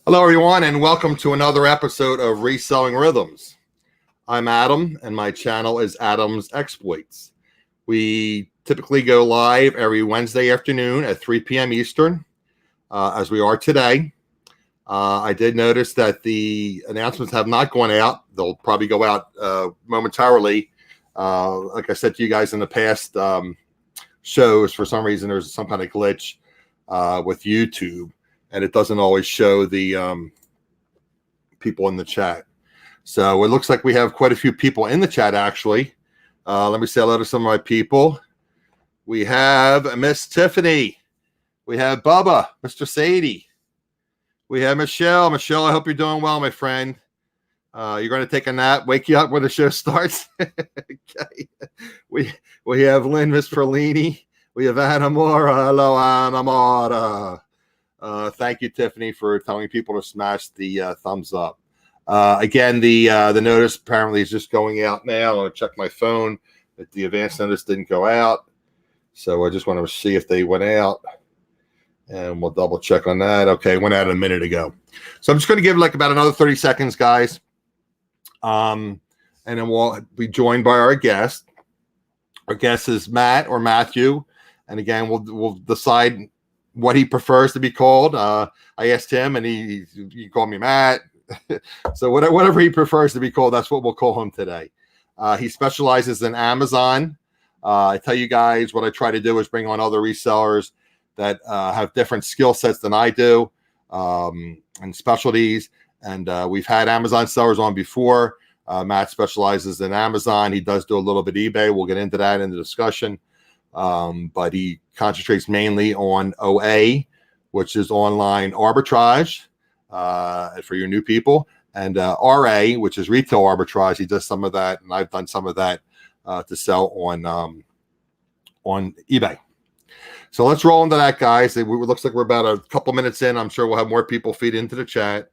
Hello, everyone, and welcome to another episode of Reselling Rhythms. I'm Adam, and my channel is Adam's Exploits. We typically go live every Wednesday afternoon at 3 p.m. Eastern, as we are today. I did notice that the announcements have not gone out. They'll probably go out momentarily. Like I said to you guys in the past shows, for some reason, there's some kind of glitch with YouTube, and it doesn't always show the people in the chat. So it looks like we have quite a few people in the chat, actually. Let me say hello to some of my people. We have Miss Tiffany. We have Bubba, Mr. Sadie. We have Michelle. Michelle, I hope you're doing well, my friend. You're going to take a nap, wake you up when the show starts. Okay. We have Lynn, Miss Ferlini. We have Anamora. Hello, Anamora. Thank you, Tiffany, for telling people to smash the thumbs up. Again, the notice apparently is just going out now. I'm going to check my phone that the advance notice didn't go out. So I just want to see if they went out. And we'll double check on that. Okay, went out a minute ago. So I'm just going to give like about another 30 seconds, guys. And then we'll be joined by our guest. Our guest is Matt or Matthew. And again, we'll decide what he prefers to be called. I asked him, and he called me Matt. So whatever he prefers to be called, that's what we'll call him today. He specializes in Amazon. I tell you guys, what I try to do is bring on other resellers that have different skill sets than I do, and specialties. And we've had Amazon sellers on before. Matt specializes in Amazon. He does do a little bit eBay. We'll get into that in the discussion. But he concentrates mainly on OA, which is online arbitrage for your new people, and RA, which is retail arbitrage. He does some of that, and I've done some of that to sell on eBay. So let's roll into that, guys. It looks like we're about a couple minutes in. I'm sure we'll have more people feed into the chat.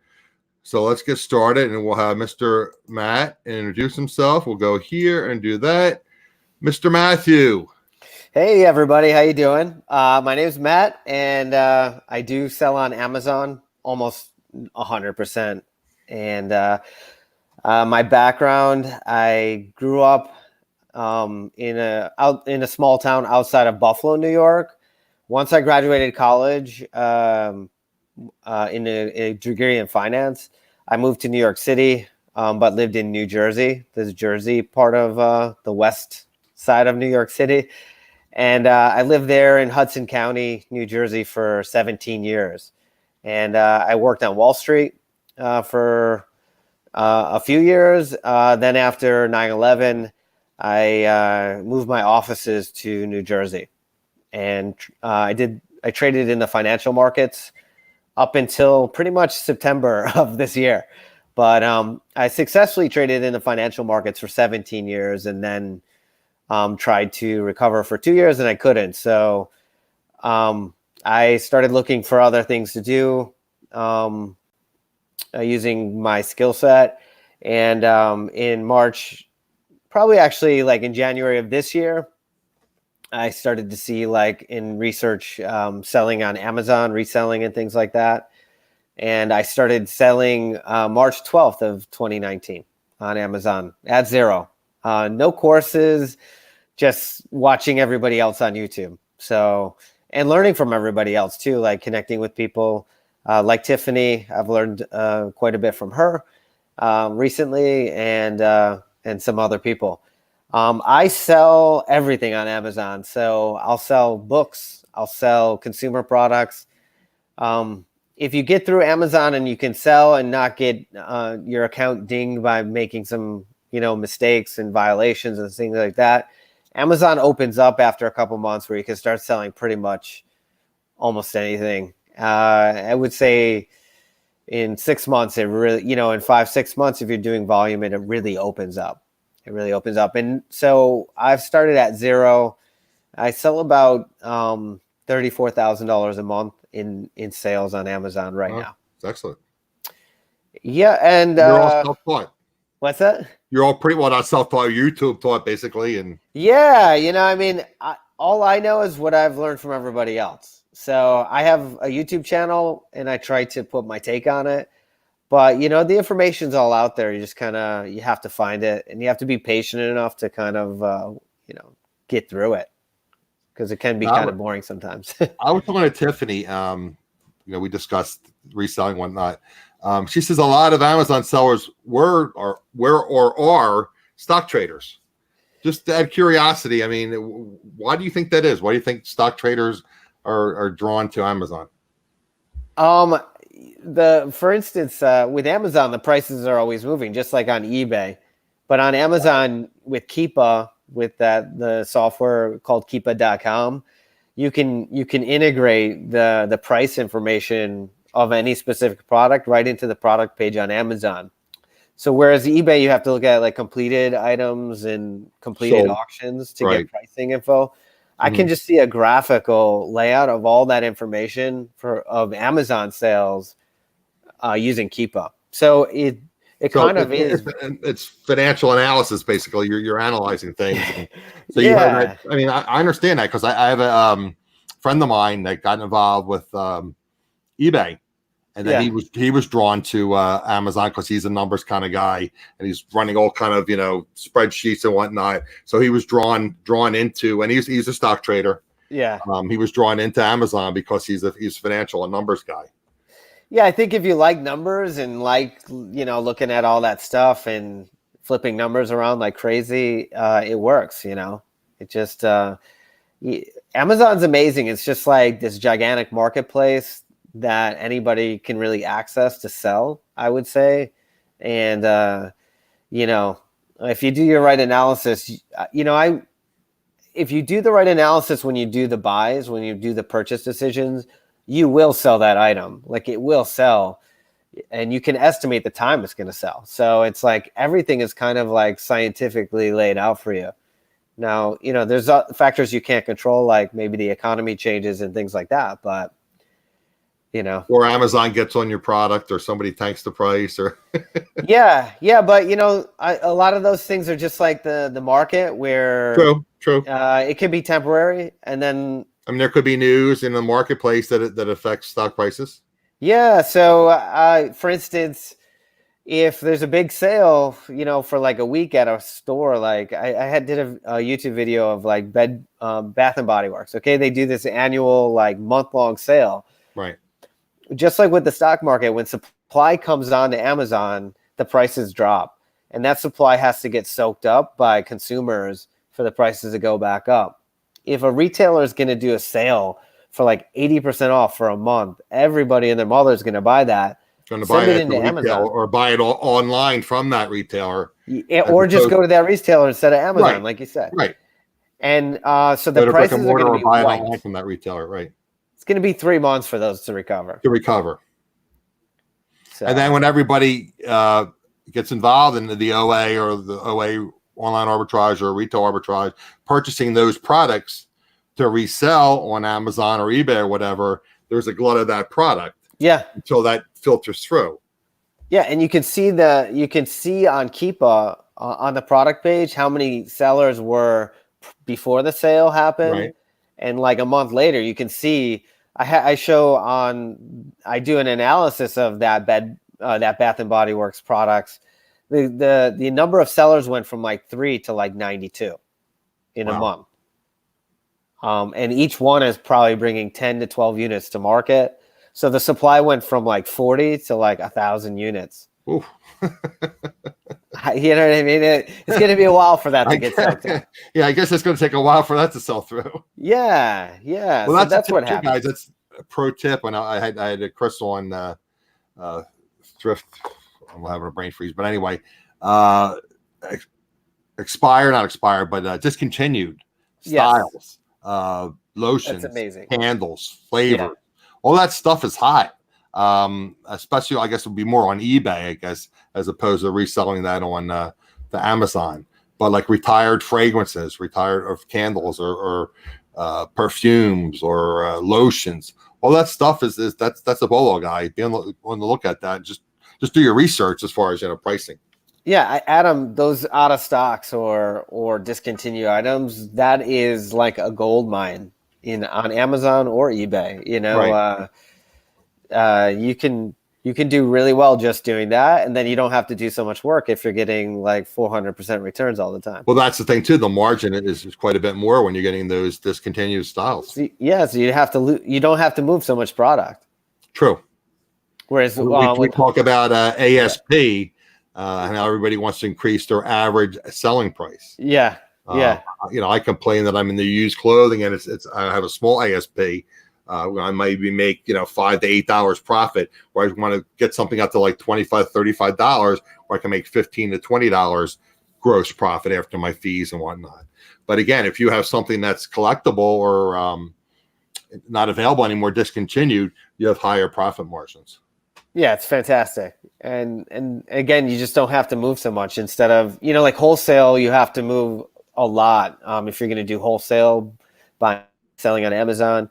So let's get started, and we'll have Mr. Matt introduce himself. We'll go here and do that. Mr. Matthew. Hey, everybody. How you doing? My name is Matt, and I do sell on Amazon almost 100%. And my background, I grew up in a small town outside of Buffalo, New York. Once I graduated college in a degree in finance, I moved to New York City, but lived in New Jersey, this Jersey part of the west side of New York City. And I lived there in Hudson County, New Jersey for 17 years. And I worked on Wall Street for a few years. Then after 9/11, I moved my offices to New Jersey. And I traded in the financial markets up until pretty much September of this year. But I successfully traded in the financial markets for 17 years and then tried to recover for 2 years and I couldn't. So I started looking for other things to do using my skill set. And in March, probably actually like in January of this year, I started to see like in research selling on Amazon, reselling and things like that. And I started selling March 12th of 2019 on Amazon at zero. No courses, just watching everybody else on YouTube. So, and learning from everybody else too, like connecting with people like Tiffany. I've learned quite a bit from her recently, and some other people. I sell everything on Amazon. So I'll sell books, I'll sell consumer products. If you get through Amazon and you can sell and not get your account dinged by making some, mistakes and violations and things like that, Amazon opens up after a couple months where you can start selling pretty much almost anything. I would say in 6 months, it really, in 5-6 months, if you're doing volume, it really opens up. It really opens up. And so I've started at zero. I sell about $34,000 a month in sales on Amazon right now. That's excellent. Yeah, and you're all self-taught. What's that? You're all pretty well not self-taught, YouTube taught basically, and yeah, all I know is what I've learned from everybody else. So I have a YouTube channel and I try to put my take on it. But the information's all out there. You just you have to find it, and you have to be patient enough to get through it, because it can be kind of boring sometimes. I was talking to Tiffany. We discussed reselling and whatnot. She says a lot of Amazon sellers were or are stock traders. Just out of curiosity, I mean, why do you think that is? Why do you think stock traders are drawn to Amazon? For instance, with Amazon, the prices are always moving, just like on eBay. But on Amazon with Keepa, with the software called Keepa.com, you can integrate the price information of any specific product right into the product page on Amazon. So whereas eBay, you have to look at like completed items and completed auctions to get pricing info. I can just see a graphical layout of all that information of Amazon sales using Keepa. So it's financial analysis, basically. You're analyzing things. So you heard that. I mean, I understand that, because I have a friend of mine that got involved with eBay, and then he was drawn to Amazon because he's a numbers kind of guy, and he's running all kind of spreadsheets and whatnot. So he was drawn into, and he's a stock trader. Yeah. He was drawn into Amazon because he's financial and numbers guy. Yeah, I think if you like numbers and looking at all that stuff and flipping numbers around like crazy, it works. It just Amazon's amazing. It's just like this gigantic marketplace that anybody can really access to sell, I would say. And if you do your right analysis, if you do the right analysis when you do the buys, when you do the purchase decisions, you will sell that item. Like, it will sell, and you can estimate the time it's going to sell. So it's like everything is kind of like scientifically laid out for you. Now, there's factors you can't control, like maybe the economy changes and things like that, but or Amazon gets on your product, or somebody tanks the price, or yeah, but a lot of those things are just like the market, where true. It can be temporary, and then there could be news in the marketplace that affects stock prices. Yeah. So, for instance, if there's a big sale, for like a week at a store, like I did a YouTube video of like Bath and Body Works. Okay, they do this annual like month-long sale. Right. Just like with the stock market, when supply comes on to Amazon, the prices drop, and that supply has to get soaked up by consumers for the prices to go back up. If a retailer is going to do a sale for like 80% off for a month, everybody and their mother is going to buy that. Going to buy it into Amazon, or buy it online from that retailer, or just go to that retailer instead of Amazon, like you said. Right. And so the prices are going to be buy it online from that retailer. Right. It's going to be 3 months for those to recover. So. And then when everybody gets involved in the OA or the OA online arbitrage or retail arbitrage, purchasing those products to resell on Amazon or eBay or whatever, there's a glut of that product. Yeah. Until that filters through. Yeah, and you can see on Keepa on the product page how many sellers were before the sale happened, right. And like a month later, you can see. I do an analysis of that Bath and Body Works products. The number of sellers went from like 3 to like 92 in a month. And each one is probably bringing 10 to 12 units to market. So the supply went from like 40 to like 1,000 units. Ooh. You know what I mean? It's going to be a while for that to get sold. Yeah, I guess it's going to take a while for that to sell through. Yeah. Well, so that's what happens, guys. That's a pro tip. And I had a Crystal on Thrift. I'm having a brain freeze, but anyway, not expired, but discontinued styles, lotions, that's amazing. Candles, flavors. All that stuff is hot. Especially, I guess, it would be more on eBay, I guess, as opposed to reselling that on the Amazon. But like retired fragrances, retired candles, or perfumes, or lotions, all that stuff is that's a bolo guy. Be on the look at that. Just do your research as far as pricing. Yeah, Adam, those out of stocks or discontinued items, that is like a gold mine. on Amazon or eBay. You can do really well just doing that, and then you don't have to do so much work if you're getting like 400% returns all the time. Well, that's the thing too. The margin is quite a bit more when you're getting those discontinued styles. So you don't have to move so much product. True. Whereas we talk about ASP and how everybody wants to increase their average selling price. Yeah. I complain that I'm in the used clothing and I have a small ASP. I maybe make $5 to $8 profit, where I want to get something up to like $25, $35, where I can make $15 to $20 gross profit after my fees and whatnot. But again, if you have something that's collectible or not available anymore, discontinued, you have higher profit margins. Yeah, it's fantastic. And again, you just don't have to move so much. Instead of, like wholesale, you have to move a lot. If you're going to do wholesale, selling on Amazon,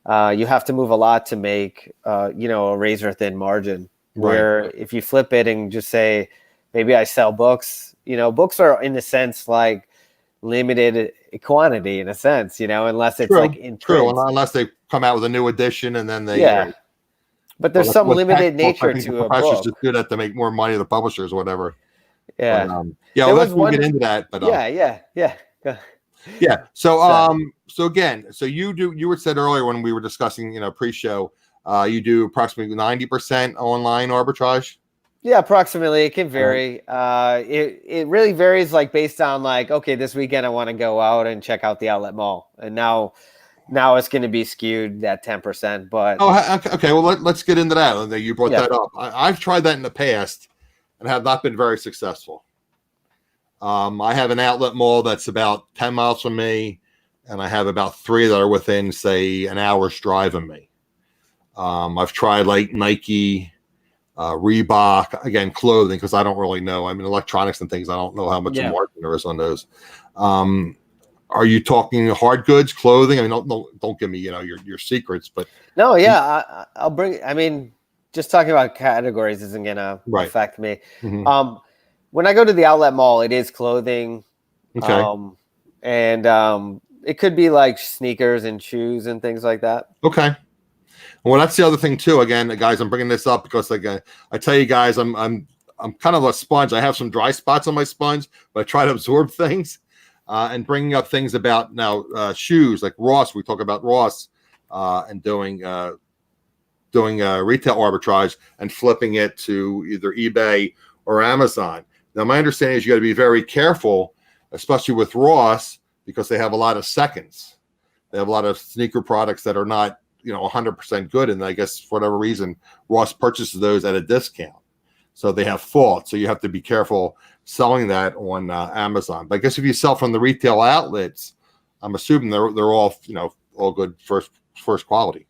you have to move a lot to make, a razor thin margin. Where if you flip it and just say, maybe I sell books, books are in a sense like limited quantity in a sense, unless it's like in print. Unless they come out with a new edition and then they but there's some limited nature to a book. Just do that to make more money, the publishers or whatever. Yeah. But, let's get into that. But yeah. So again, you were said earlier when we were discussing, pre-show, you do approximately 90% online arbitrage. Yeah, approximately. It can vary. It really varies, like based on like, okay, this weekend I want to go out and check out the outlet mall, and now it's going to be skewed at 10%. But okay. Well, let's get into that. You brought that up. I've tried that in the past and have not been very successful. I have an outlet mall that's about 10 miles from me, and I have about 3 that are within, say, an hour's drive of me. I've tried like Nike, Reebok, again, clothing, because I don't really know. I mean, electronics and things, I don't know how much margin there is on those. Are you talking hard goods, clothing? I mean, don't give me, your secrets, but no, I'll bring. I mean, just talking about categories isn't gonna affect me. Mm-hmm. When I go to the outlet mall, it is clothing. Okay. And it could be like sneakers and shoes and things like that. Okay. Well, that's the other thing too. Again, guys, I'm bringing this up because again, I tell you guys, I'm kind of a sponge. I have some dry spots on my sponge, but I try to absorb things. And bringing up things about now shoes like Ross. We talk about Ross and doing retail arbitrage and flipping it to either eBay or Amazon. Now, my understanding is you got to be very careful, especially with Ross, because they have a lot of seconds. They have a lot of sneaker products that are not 100% good, and I guess for whatever reason, Ross purchases those at a discount. So they have fault. So you have to be careful selling that on Amazon. But I guess if you sell from the retail outlets, I'm assuming they're all all good first quality.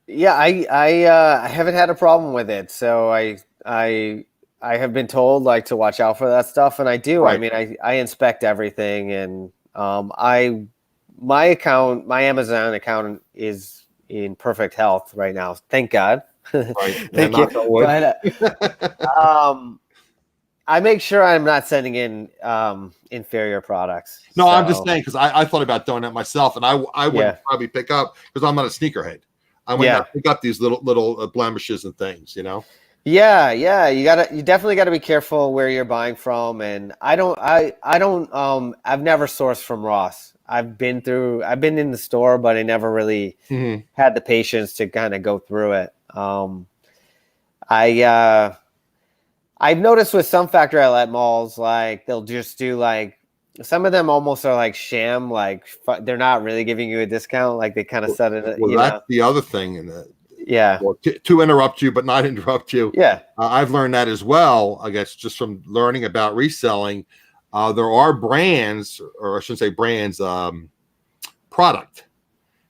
Yeah, I haven't had a problem with it. So I have been told like to watch out for that stuff, and I do. Right. I mean, I inspect everything, and my Amazon account is in perfect health right now. Thank God. Right. Thank you. But, I make sure I'm not sending in inferior products. No, I'm just saying because I thought about doing that myself, and I would probably pick up because I'm not a sneakerhead. I would not pick up these little blemishes and things, Yeah, you definitely got to be careful where you're buying from, and I've never sourced from Ross. I've been in the store, but I never really had the patience to kind of go through it. I've noticed with some factory outlet malls, like they'll just do like some of them almost are like sham, like they're not really giving you a discount, like they kind of set it. Well, that's the other thing, well, to interrupt you, but not interrupt you. Yeah, I've learned that as well. I guess just from learning about reselling, there are brands, or I shouldn't say brands, product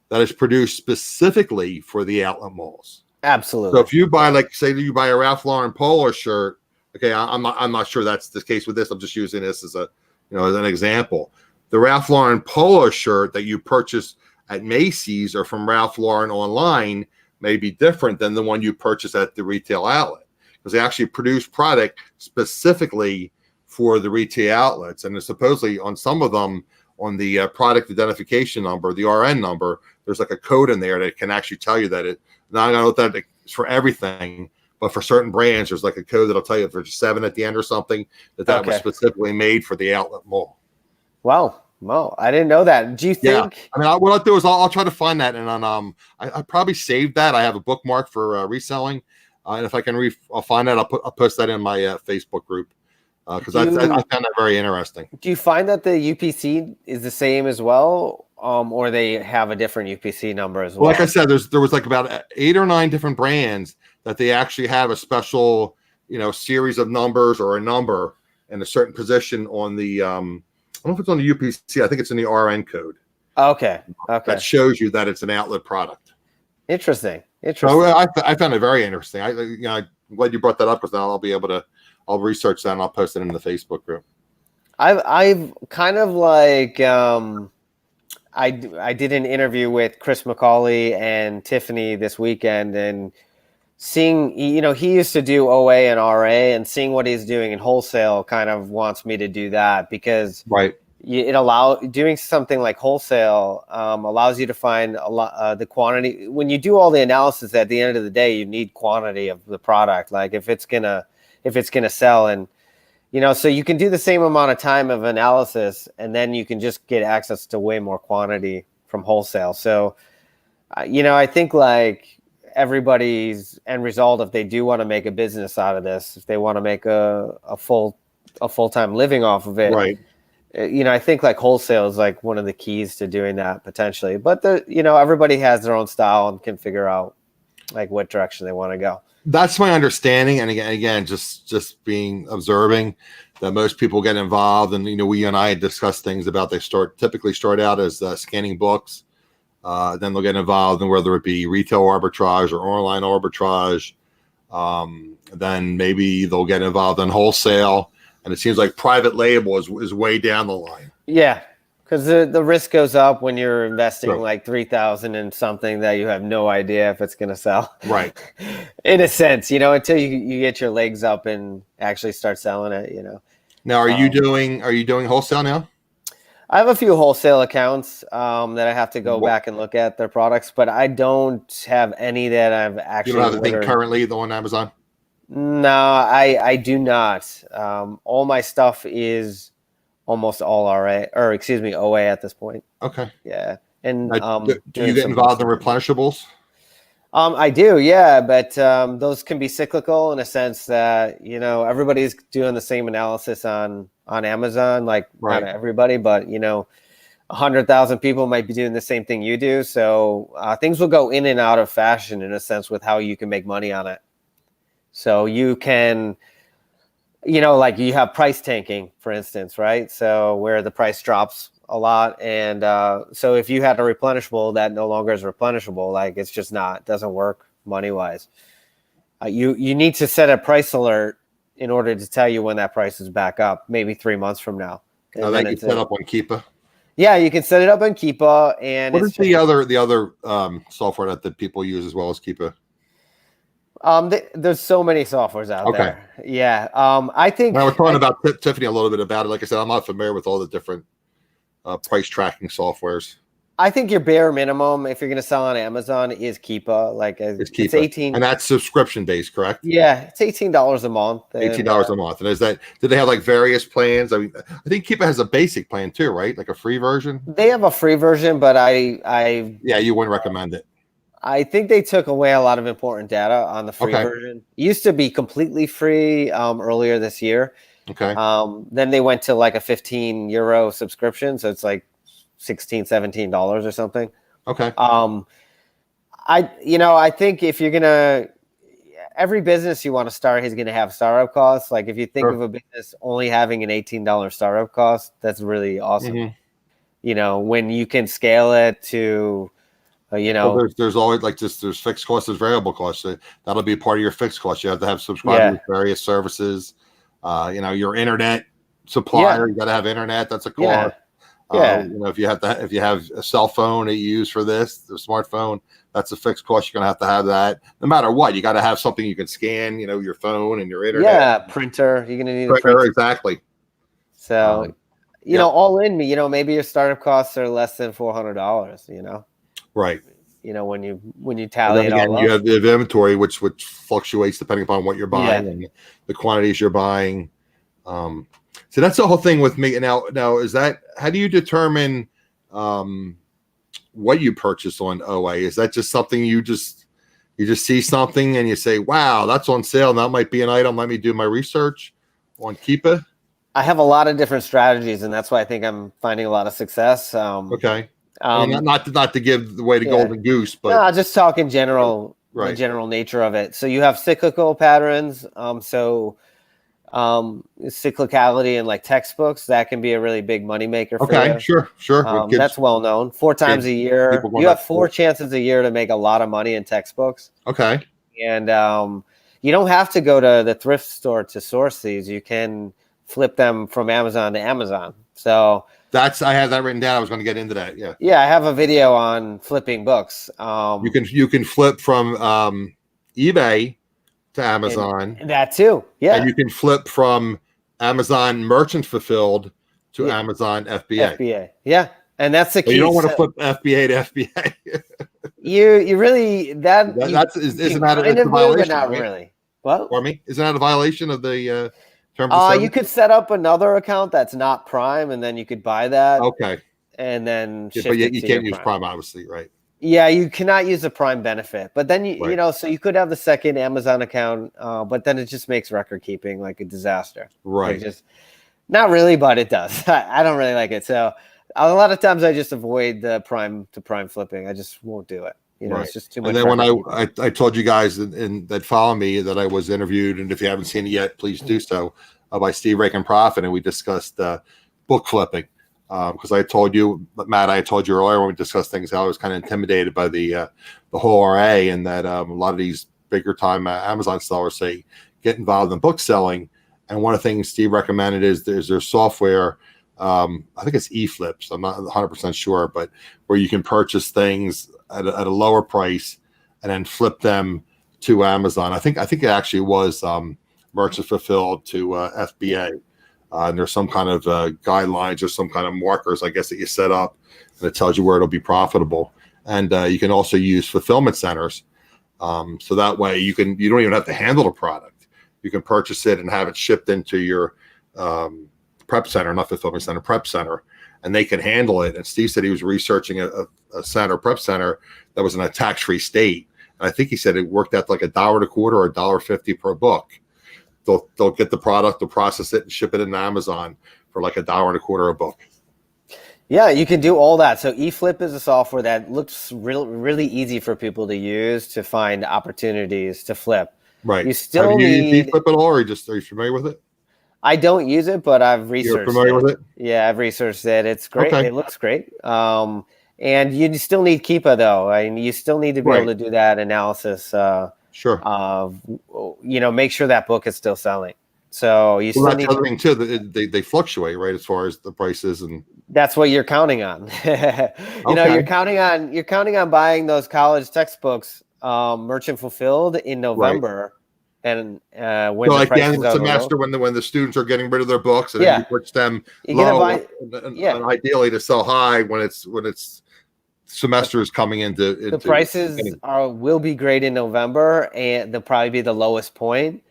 that is produced specifically for the outlet malls. Absolutely. So if you buy, like, say, you buy a Ralph Lauren polo shirt. Okay, I'm not sure that's the case with this. I'm just using this as as an example. The Ralph Lauren polo shirt that you purchase at Macy's or from Ralph Lauren online may be different than the one you purchase at the retail outlet, because they actually produce product specifically for the retail outlets, and supposedly on some of them on the product identification number, the RN number, there's like a code in there that can actually tell you that it. Now I don't know if that it's for everything, but for certain brands, there's like a code that'll tell you if there's 7 at the end or something that was specifically made for the outlet mall. Wow. Well, I didn't know that. Do you think? Yeah. I mean, what I'll do is I'll try to find that, and on I probably saved that. I have a bookmark for reselling, and if I can I'll find that. I'll post that in my Facebook group because I found that very interesting. Do you find that the UPC is the same as well, or they have a different UPC number as well? Well, like I said, there was like about 8 or 9 different brands that they actually have a special, series of numbers or a number in a certain position on the. I don't know if it's on the UPC. I think it's in the RN code. Okay. That shows you that it's an outlet product. Interesting. So I found it very interesting. I'm glad you brought that up because now I'll research that and I'll post it in the Facebook group. I've kind of like I did an interview with Chris McCauley and Tiffany this weekend, and seeing, he used to do OA and RA, and seeing what he's doing in wholesale kind of wants me to do that, because doing something like wholesale allows you to find a lot the quantity. When you do all the analysis, at the end of the day, you need quantity of the product, like if it's gonna sell, and so you can do the same amount of time of analysis, and then you can just get access to way more quantity from wholesale. So I think like everybody's end result, if they do want to make a business out of this, if they want to make a full-time living off of it, right? I think like wholesale is like one of the keys to doing that potentially. But everybody has their own style and can figure out like what direction they want to go. That's my understanding, and again, just being observing that most people get involved, and we and I had discussed things about they typically start out as scanning books. Then they'll get involved in whether it be retail arbitrage or online arbitrage. Then maybe they'll get involved in wholesale. And it seems like private label is way down the line. Yeah. Because the risk goes up when you're investing like $3,000 in something that you have no idea if it's going to sell. Right. In a sense, until you get your legs up and actually start selling it, Now, are you doing wholesale now? I have a few wholesale accounts that I have to go back and look at their products, but I don't have any that I've actually. You don't have anything currently on Amazon? No, I do not. All my stuff is almost all OA at this point. Okay. Yeah. And do you get involved in replenishables? I do, yeah, but those can be cyclical in a sense that everybody's doing the same analysis on Amazon, like not everybody, but 100,000 people might be doing the same thing you do. So things will go in and out of fashion in a sense with how you can make money on it. So you can, like you have price tanking, for instance, right? So where the price drops a lot, and so if you had a replenishable that no longer is replenishable, like it's just doesn't work money wise. You need to set a price alert in order to tell you when that price is back up, maybe 3 months from now. Now that you set up on Keepa. Yeah, you can set it up on Keepa. And what is the other software that people use as well as Keepa? There's so many softwares out there. Yeah. I think I was talking about Tiffany a little bit about it. Like I said, I'm not familiar with all the different price tracking softwares. I think your bare minimum, if you're going to sell on Amazon, is Keepa. Like it's $18, and that's subscription based, correct? Yeah, it's $18 a month. $18 a month. And do they have like various plans? I mean, I think Keepa has a basic plan too, right? Like a free version. They have a free version, but you wouldn't recommend it. I think they took away a lot of important data on the free version. It used to be completely free earlier this year. Okay. Then they went to like a €15 subscription, so it's like $16, $17 or something. Okay. I think if you're gonna, every business you want to start is gonna have startup costs. Like if you think of a business only having an $18 startup cost, that's really awesome. Mm-hmm. When you can scale it to there's always there's fixed costs, there's variable costs. That'll be part of your fixed costs. You have to have subscribers to various services. Your internet supplier, you got to have internet. That's a cost. If you have a cell phone that you use for this, the smartphone, that's a fixed cost. You're gonna have that. No matter what, you got to have something you can scan. Your phone and your internet. Yeah, printer. You're gonna need a printer. Exactly. So. you know, all in, you know, maybe your startup costs are less than $400, you know? Right. You know, when you And tally then it again, all you up. have the inventory, which fluctuates depending upon what you're buying and the quantities you're buying. So that's the whole thing with me. Now is that, how do you determine what you purchase on OA? Is that just something you just see something and you say, wow, that's on sale, that might be an item, let me do my research on Keepa? I have a lot of different strategies, and that's why I think I'm finding a lot of success. Okay. I mean, not to give away the golden goose, but no, just talk in general, the general nature of it. So you have cyclical patterns. Cyclicality in like textbooks, that can be a really big moneymaker for you. Sure. That's well known. 4 times a year. You have 4 chances a year to make a lot of money in textbooks. Okay. And you don't have to go to the thrift store to source these. You can flip them from Amazon to Amazon. So I have that written down. I was going to get into that. Yeah. Yeah, I have a video on flipping books. You can flip from eBay to Amazon. And that too. Yeah. And you can flip from Amazon merchant fulfilled to Amazon FBA. FBA. Yeah. And that's the key. But you don't want to flip FBA to FBA. you really isn't that a violation? Not right? Really. What? For me, isn't that a violation of the terms of service? You could set up another account that's not Prime, and then you could buy that. Okay. And then but you can't use Prime, obviously, right? Yeah, you cannot use the Prime benefit, but then you know, so you could have the second Amazon account, but then it just makes record keeping like a disaster. Right. Not really, but it does. I don't really like it. So a lot of times I just avoid the Prime to Prime flipping. I just won't do it. You know, it's just too much. And then when I told you guys that follow me that I was interviewed, and if you haven't seen it yet, please do so, by Steve Rake Profit, and we discussed book flipping. Because I told you, Matt, I told you earlier when we discussed things, how I was kind of intimidated by the whole RA, and that a lot of these bigger time Amazon sellers say get involved in book selling. And one of the things Steve recommended is their software. I think it's eFlips. I'm not 100% sure, but where you can purchase things at a lower price and then flip them to Amazon. I think it actually was merchant fulfilled to FBA. And there's some kind of guidelines or some kind of markers, I guess, that you set up, and it tells you where it'll be profitable. And you can also use fulfillment centers, so that way you don't even have to handle the product. You can purchase it and have it shipped into your prep center, not fulfillment center, prep center, and they can handle it. And Steve said he was researching a prep center that was in a tax-free state, and I think he said it worked out like $1.25 or $1.50 per book. They'll get the product, they'll process it, and ship it into Amazon for like $1.25 a book. Yeah, you can do all that. So eFlip is a software that looks really easy for people to use to find opportunities to flip. Right. You still Have you used eFlip at all, or are you familiar with it? I don't use it, but I've researched it. You're familiar with it? Yeah, I've researched it. It's great. Okay. It looks great. And you still need Keepa, though. I mean, you still need to be able to do that analysis. Sure. Make sure that book is still selling. So you still need. That's the other thing too. They fluctuate, right, as far as the prices, and that's what you're counting on. You're counting on buying those college textbooks, merchant fulfilled in November, and when so like the end of the semester when the students are getting rid of their books, and then you purchase them low, and ideally to sell high when it's semester is coming into the prices will be great in November, and they'll probably be the lowest point,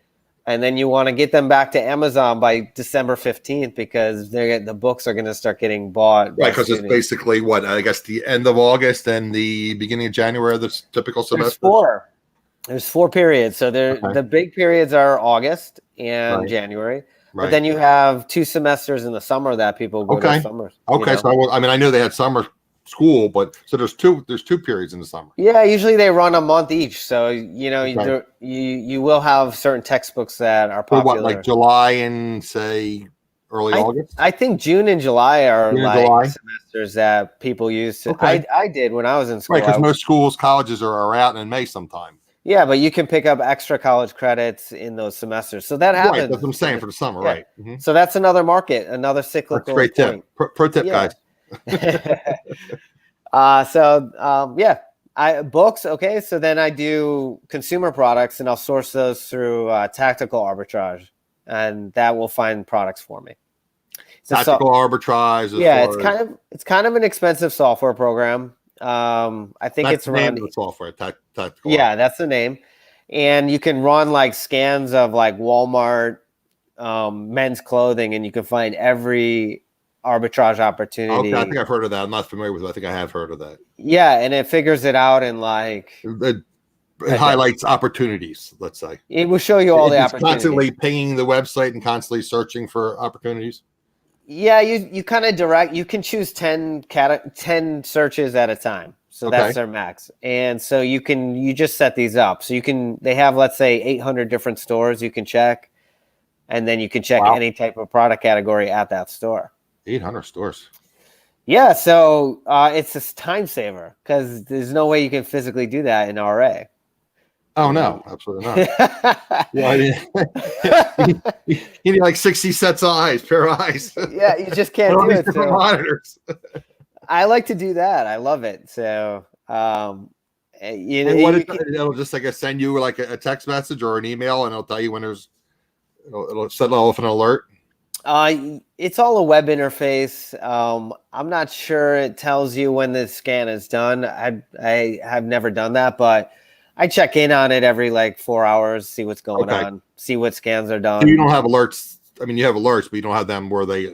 and then you want to get them back to Amazon by December 15th because the books are going to start getting bought. Right, because it's basically what I guess the end of August and the beginning of January, the typical semester. There's 4 periods. So the big periods are August and January. Right. But then you have 2 semesters in the summer that people go to summers. Okay, so I know they had summer school, but so there's two periods in the summer. Yeah, usually they run a month each, so you will have certain textbooks that are popular. What, like July and say early August? I think June and July are semesters that people use to. I did when I was in school. Right, because most schools, colleges are out in May sometime. Yeah, but you can pick up extra college credits in those semesters, so that happens. Right, that's what I'm saying for the summer, right? Mm-hmm. So that's another market, another cyclical. That's a great tip. Pro tip, guys. Books. Okay. So then I do consumer products, and I'll source those through tactical arbitrage, and that will find products for me. Tactical arbitrage. Yeah, it's kind of an expensive software program. I think That's it's the name around. of the software. Tactical. Yeah, that's the name. And you can run like scans of like Walmart men's clothing, and you can find every arbitrage opportunity. Okay, I think I've heard of that. I'm not familiar with it. I think I have heard of that. Yeah, and it figures it out in like it highlights opportunities. Let's say it will show you all the it's opportunities. constantly pinging the website and constantly searching for opportunities. Yeah, you kind of direct. You can choose 10 searches at a time. So that's their max. And so you just set these up. So they have, let's say, 800 different stores you can check. And then you can check any type of product category at that store. 800 stores. Yeah, so it's a time saver because there's no way you can physically do that in RA. Oh, no, absolutely not. You need like 60 sets of eyes, pair of eyes. Yeah, you just can't do it. Different monitors. I like to do that. I love it. So, it'll just like send you like a text message or an email, and it'll tell you when it'll set off an alert. It's all a web interface. I'm not sure it tells you when the scan is done. I have never done that, but I check in on it every like 4 hours, see what's going on, see what scans are done. So you don't have alerts. I mean, you have alerts, but you don't have them where they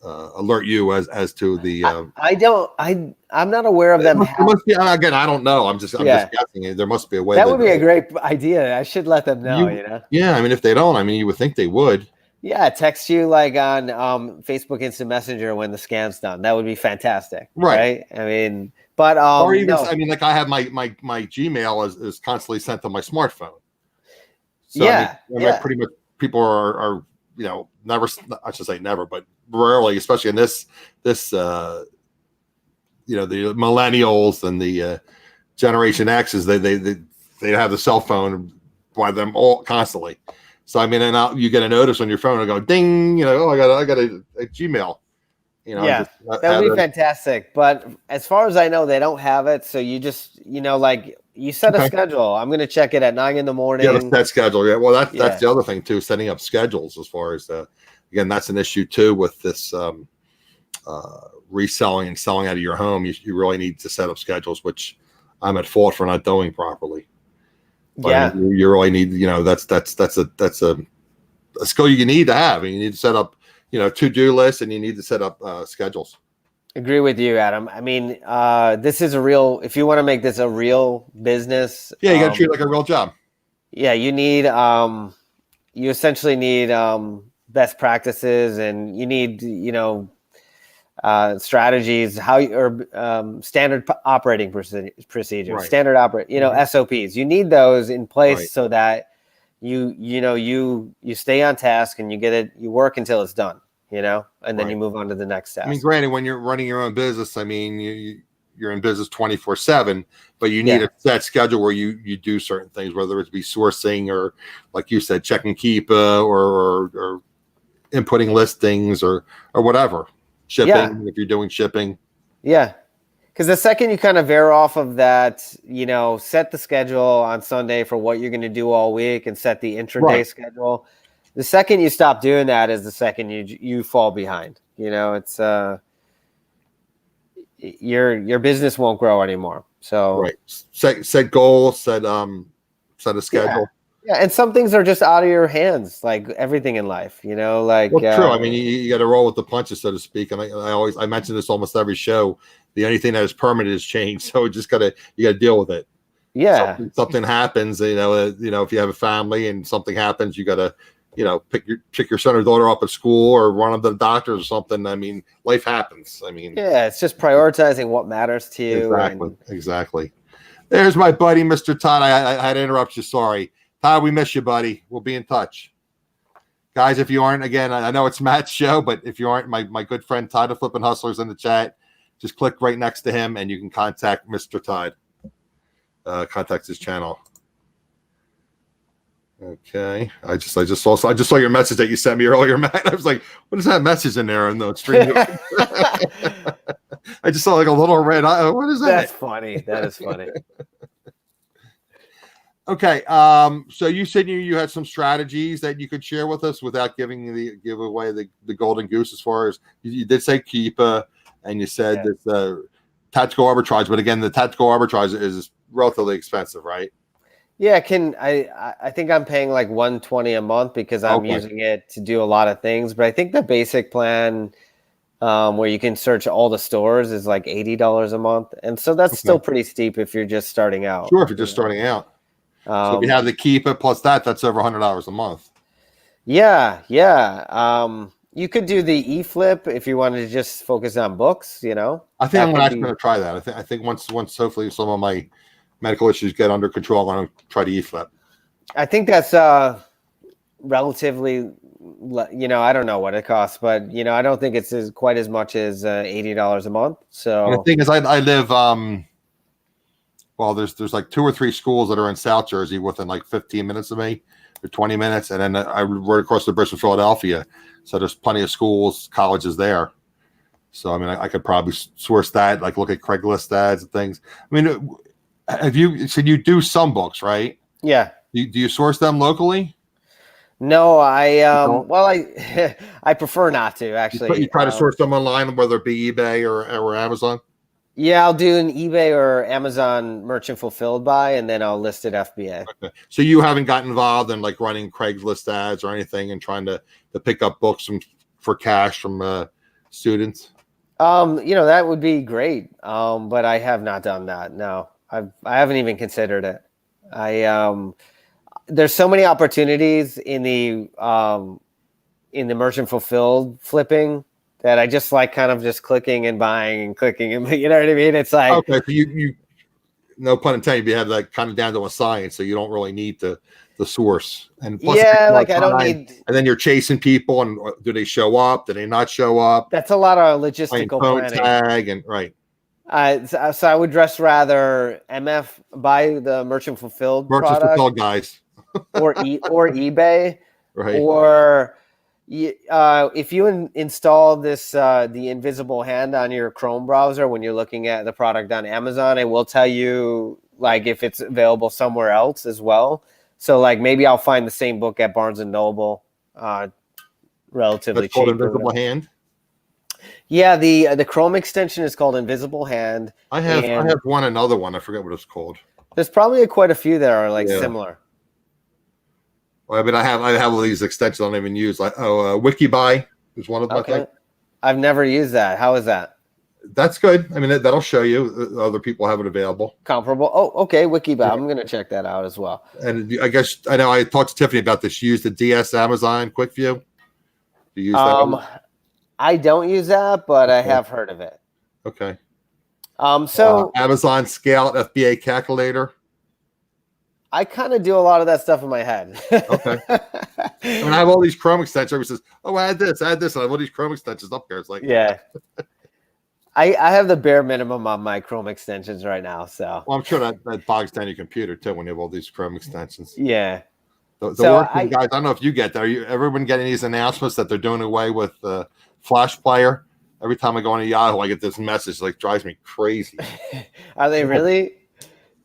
alert you as to the. I don't. I'm not aware of them. There must be, again, I don't know. I'm just guessing. There must be a way. That would be a great idea. I should let them know. Yeah, I mean, if they don't, I mean, you would think they would. Yeah, text you like on Facebook Instant Messenger when the scan's done. That would be fantastic. Right? I mean, but or even I mean, like I have my Gmail is constantly sent to my smartphone. So, I mean, pretty much people are never. I should say never, but rarely, especially in this the millennials and the Generation X's, they have the cell phone by them all constantly. So I mean, and you get a notice on your phone and go ding, oh, I got a Gmail. That would be fantastic. But as far as I know, they don't have it. So you just like you set a schedule. I'm going to check it at 9 a.m. Yeah, that schedule. Yeah, well, that's the other thing too, setting up schedules. As far as again, that's an issue too with this reselling and selling out of your home. You really need to set up schedules, which I'm at fault for not doing properly. But you really need, that's a skill you need to have. And you need to set up, to-do lists, and you need to set up schedules. Agree with you, Adam. I mean, this is if you want to make this a real business. Yeah, you got to treat it like a real job. Yeah, you need, you essentially need best practices, and you need, strategies, standard operating procedures, standard SOPs. You need those in place so that you stay on task and you get it. You work until it's done, and then you move on to the next task. I mean, granted, when you're running your own business, I mean, you're in business 24/7, but you need a set schedule where you do certain things, whether it be sourcing or, like you said, checking Keepa or inputting listings or whatever. Shipping, if you're doing shipping. Yeah. Because the second you kind of veer off of that, set the schedule on Sunday for what you're going to do all week and set the intraday schedule. The second you stop doing that is the second you fall behind. It's your business won't grow anymore. So set goals, set a schedule. Yeah, and some things are just out of your hands, like everything in life, true. I mean, you got to roll with the punches, so to speak. And I mention this almost every show. The only thing that is permanent is change. So you got to deal with it. Yeah. Something happens, if you have a family and something happens, you got to, pick your son or daughter up at school or run to the doctor or something. I mean, life happens. I mean, it's just prioritizing what matters to you. Exactly. There's my buddy, Mr. Todd. I had to interrupt you. Sorry. Todd, we miss you, buddy. We'll be in touch. Guys, if you aren't, again, I know it's Matt's show, but if you aren't, my good friend Todd of Flippin' Hustlers in the chat, just click right next to him and you can contact Mr. Todd. Contact his channel. Okay. I just saw your message that you sent me earlier, Matt. I was like, what is that message in there in the stream? I just saw like a little red eye. What is that? That's funny. That is funny. Okay. So you said you had some strategies that you could share with us without give away the golden goose. As far as you did say Keepa, and you said Yeah. this tactical arbitrage, but again, the tactical arbitrage is relatively expensive, right? Yeah, I think I'm paying like 120 a month because I'm Okay. using it to do a lot of things. But I think the basic plan, where you can search all the stores, is like $80 a month, and so that's still Okay. pretty steep if you're just starting out. Sure, if you're just starting out. So if you Um, have the Keepa plus that's over $100 a month. yeah, yeah. You could do the e-flip if you wanted to just focus on books. I think That I'm could actually be. going to try that. I think once hopefully some of my medical issues get under control, I'm going to try the e-flip. I think that's relatively. I don't know what it costs, but I don't think it's quite as much as $80 a month. And the So thing is, I live well, there's like 2 or 3 schools that are in South Jersey within like 15 minutes of me, or 20 minutes, and then I work across the bridge from Philadelphia, so there's plenty of schools, colleges there. So I mean, I could probably source that, like look at Craigslist ads and things. I mean, have you said you do some books, right? yeah. Do you source them locally? No, I You don't? well, I I prefer not to You actually. try to source them online, whether it be eBay or Amazon. Yeah, I'll do an eBay or Amazon merchant fulfilled by, and then I'll list it FBA. Okay. So you haven't gotten involved in like running Craigslist ads or anything and trying to pick up books for cash from students? That would be great. But I have not done that. No, I haven't even considered it. I There's so many opportunities in the merchant fulfilled flipping that I just like kind of just clicking and buying and clicking, and you know what I mean? It's like, Okay, so you no pun intended, you have that kind of down to a science, so you don't really need the source. And plus, it takes yeah, a lot like of I don't time. need. And then you're chasing people, and do they show up? Do they not show up? That's a lot of Playing logistical phone planning. tag and right. So I would dress rather MF buy the merchant fulfilled Merchants product, fulfill guys, or eBay, right? or if you install this the invisible hand on your Chrome browser when you're looking at the product on Amazon, it will tell you like if it's available somewhere else as well. So like maybe I'll find the same book at Barnes and Noble, relatively That's called cheap. invisible hand. Yeah, the Chrome extension is called Invisible Hand, I have and another one. I forget what it's called. there's probably quite a few that are like Yeah. similar. Well, I mean, I have all these extensions I don't even use. Like WikiBuy is one of them. I Okay, think I've never used that. How is that? that's good. I mean, that'll show you other people have it available. Comparable? Oh, okay, Wikibuy. Yeah. I'm gonna check that out as well. And I guess I know I talked to Tiffany about this. You use the DS Amazon Quick View. Do you use that? I don't use that, but I Okay. have heard of it. Okay. So Amazon Scout FBA calculator. I kind of do a lot of that stuff in my head. Okay. I mean, I have all these Chrome extensions. Everybody says, "Oh, add this," and I have all these Chrome extensions up there. It's like, Yeah. I have the bare minimum on my Chrome extensions right now. So well, I'm sure that bogs down your computer too when you have all these Chrome extensions. yeah. The So worst thing, guys, I don't know if you get that. Are you everyone getting these announcements that they're doing away with Flash Player? Every time I go on Yahoo, I get this message like drives me crazy. Are they really?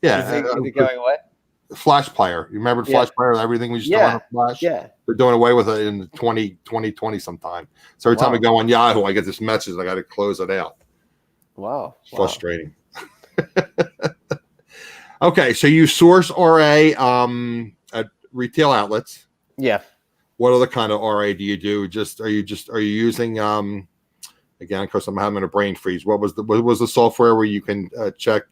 Yeah, Is it going what? Flash Player. You remember Flash Player? Everything we used to run on Flash. Yeah. They're doing away with it in 2020 sometime. So every time I go on Yahoo, I get this message. I got to close it out. Wow. It's frustrating. Okay, so you source RA at retail outlets. Yeah. What other kind of RA do you do? Are you using again, of course I'm having a brain freeze. What was the software where you can check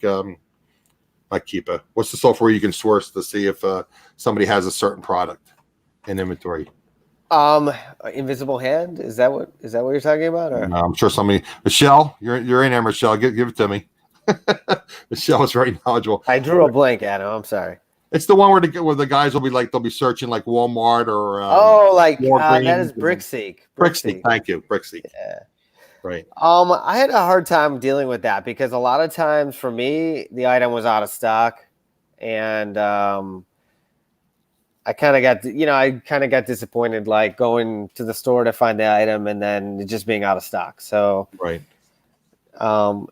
like Keepa? What's the software you can source to see if somebody has a certain product in inventory? Invisible Hand, is that what you're talking about? Or? No, I'm sure somebody, Michelle, you're in there, Michelle. Give it to me. Michelle is very knowledgeable. I drew a blank, Adam. I'm sorry. It's the one where the guys will be like they'll be searching like Walmart or that is Brickseek. Brickseek, thank you, Brickseek. Yeah. Right. I had a hard time dealing with that because a lot of times for me the item was out of stock, and I kind of got disappointed, like going to the store to find the item and then it just being out of stock. So right.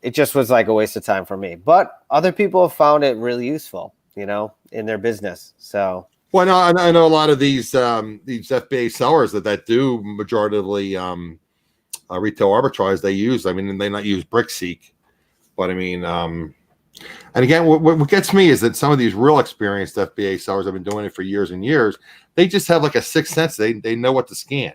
It just was like a waste of time for me. But other people have found it really useful. in their business. So. Well, no, I know a lot of these FBA sellers that do majoritively retail arbitrage. They use, I mean, they not use BrickSeek, but I mean, and again, what gets me is that some of these real experienced FBA sellers have been doing it for years and years. They just have like a sixth sense. They know what to scan.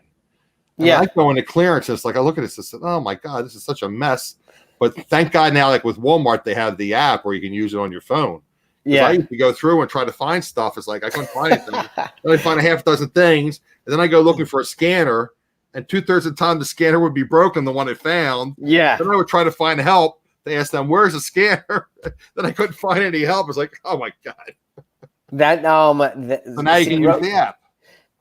And Yeah. I go into clearance, it's like I look at this and say, oh my God, this is such a mess. But thank God now, like with Walmart, they have the app where you can use it on your phone. Yeah. I used to go through and try to find stuff. It's like I couldn't find anything. Then I find a half dozen things, and then I go looking for a scanner, and 2/3 of the time the scanner would be broken, the one I found. Yeah. Then I would try to find help. They asked them, "Where's the scanner?" Then I couldn't find any help. It's like, oh my God. That So now you can use the app.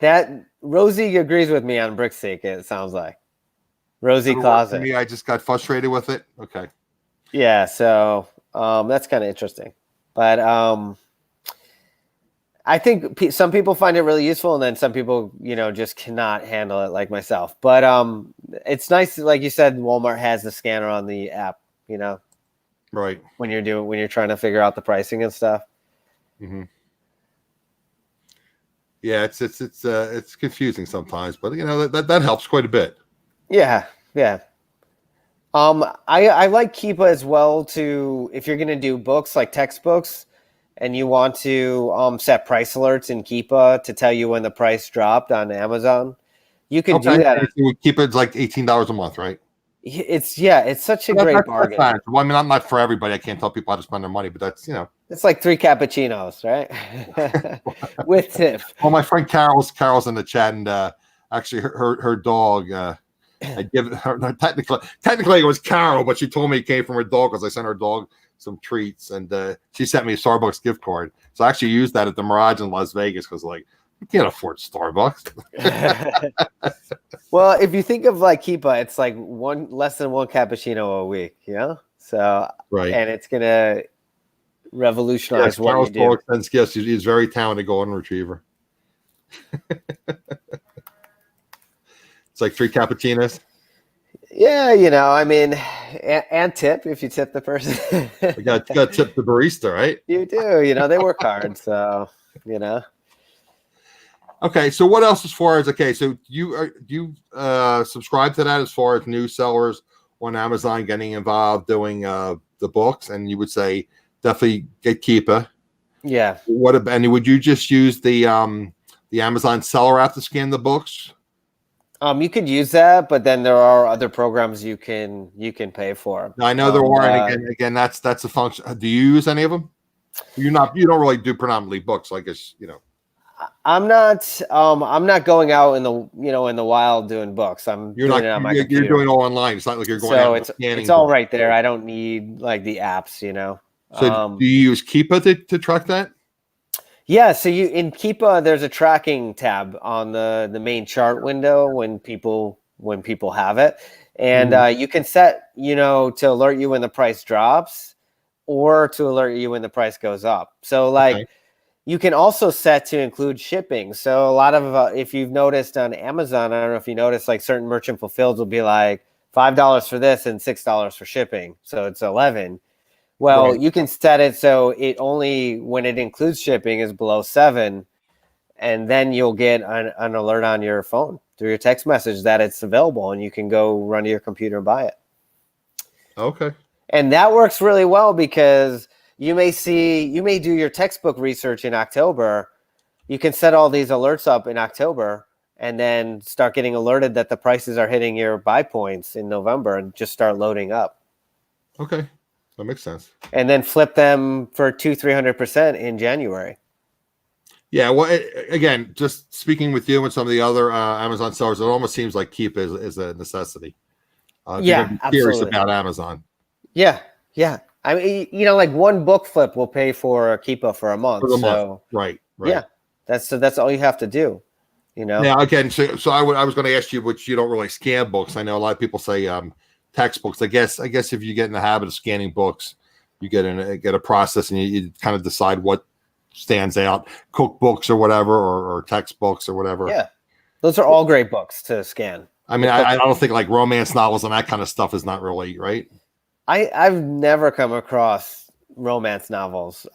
That Rosie agrees with me on BrickSeek. It sounds like Rosie Closet. Me, I just got frustrated with it. Okay. Yeah. So that's kind of interesting, but I think some people find it really useful, and then some people, just cannot handle it, like myself. But it's nice, like you said, Walmart has the scanner on the app. Right. When you're trying to figure out the pricing and stuff. Mm-hmm. Yeah, it's confusing sometimes, but that helps quite a bit. Yeah, yeah. I like Keepa as well too. If you're gonna do books like textbooks, and you want to set price alerts in Keepa to tell you when the price dropped on Amazon, you can do that. Keepa's like $18 a month, right? It's such a great bargain. Well, I mean, I'm not for everybody. I can't tell people how to spend their money, but that's it's like 3 cappuccinos, right? With tip. Well, my friend Carol's in the chat, and actually her dog. I give her technically it was Carol, but she told me it came from her dog because I sent her dog some treats, and she sent me a Starbucks gift card. So I actually used that at the Mirage in Las Vegas because you can't afford Starbucks. Well, if you think of like Keepa, it's like less than 1 cappuccino a week, So right, and it's gonna revolutionize what you do. Sends gifts. He's very talented golden retriever. It's like 3 cappuccinos. Yeah, I mean, and tip if you tip the person. You got to tip the barista, right? You do. They work hard, so Okay, so what else as far as so you subscribe to that as far as new sellers on Amazon getting involved doing the books, and you would say definitely get Keepa. Yeah. And would you just use the Amazon seller app to scan the books? You could use that, but then there are other programs you can pay for. I know there are, and again, that's a function. Do you use any of them? You don't really do predominantly books, I guess. I'm not going out in the in the wild doing books. You're doing it on my computer. You're doing it all online. It's not like you're going out and scanning. It's all right there. I don't need like the apps, So do you use Keepa to track that? Yeah, so in Keepa, there's a tracking tab on the main chart window when people have it, and you can set to alert you when the price drops, or to alert you when the price goes up. So you can also set to include shipping. So a lot of if you've noticed on Amazon, I don't know if you noticed, like certain merchant fulfilled will be like $5 for this and $6 for shipping, so it's 11. Well, right. You can set it so it only, when it includes shipping, is below 7, and then you'll get an alert on your phone through your text message that it's available, and you can go run to your computer and buy it. Okay. And that works really well because you may do your textbook research in October. You can set all these alerts up in October and then start getting alerted that the prices are hitting your buy points in November and just start loading up. Okay. That makes sense. And then flip them for 200-300% in January. Yeah, well, again, just speaking with you and some of the other Amazon sellers, it almost seems like Keepa is a necessity. Yeah, curious about Amazon. Yeah. I mean, like one book flip will pay for Keepa for a month. Right. Yeah, that's all you have to do. Now, again, so I was going to ask you, which you don't really scan books. I know a lot of people say textbooks. I guess if you get in the habit of scanning books, you get a process, and you kind of decide what stands out, cookbooks or whatever, or textbooks or whatever. Yeah, those are all great books to scan. I mean, I don't think like romance novels and that kind of stuff is not really right. I've never come across romance novels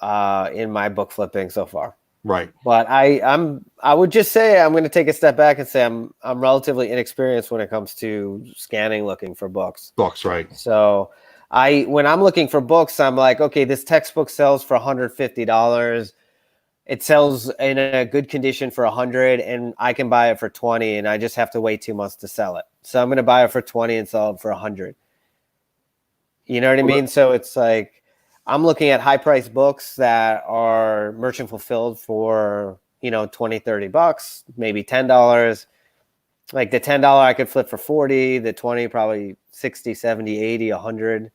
in my book flipping so far. Right. But I would just say I'm going to take a step back and say I'm relatively inexperienced when it comes to scanning, looking for books. Books, right. So when I'm looking for books, I'm like, okay, this textbook sells for $150. It sells in a good condition for $100, and I can buy it for $20, and I just have to wait 2 months to sell it. So I'm going to buy it for $20 and sell it for $100. You know what I mean? So it's like, I'm looking at high price books that are merchant fulfilled for, $20, $30, maybe $10. Like the $10 I could flip for 40, the 20 probably 60, 70, 80, 100.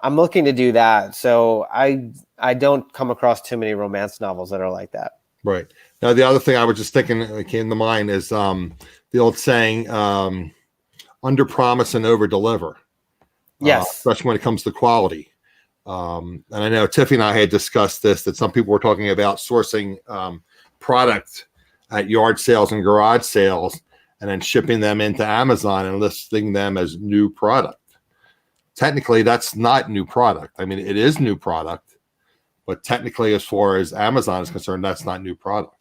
I'm looking to do that. So I don't come across too many romance novels that are like that. Right. Now the other thing I was just thinking that came to mind is the old saying, under promise and over deliver. Yes. Especially when it comes to quality. And I know Tiffany and I had discussed this, that some people were talking about sourcing product at yard sales and garage sales and then shipping them into Amazon and listing them as new product. Technically, that's not new product. I mean, it is new product, but technically, as far as Amazon is concerned, that's not new product.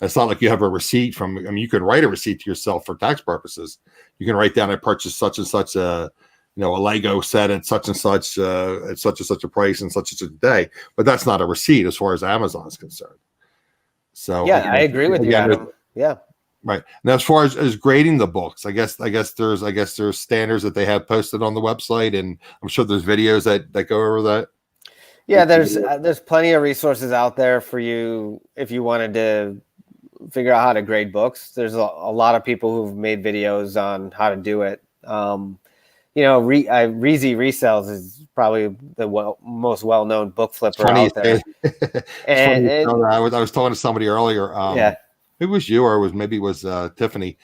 It's not like you have a receipt from, I mean, you can write a receipt to yourself for tax purposes. You can write down, I purchased such and such a Lego set at such and such a price and such a day, but that's not a receipt as far as Amazon is concerned. So yeah, I agree with you, Adam. Yeah. Right. Now, as far as grading the books, I guess there's standards that they have posted on the website, and I'm sure there's videos that go over that. Yeah, there's plenty of resources out there for you if you wanted to figure out how to grade books. There's a lot of people who've made videos on how to do it. Reezy Resells is probably the most well-known book flipper out there. And I was talking to somebody earlier. Yeah. It was you, or maybe it was Tiffany.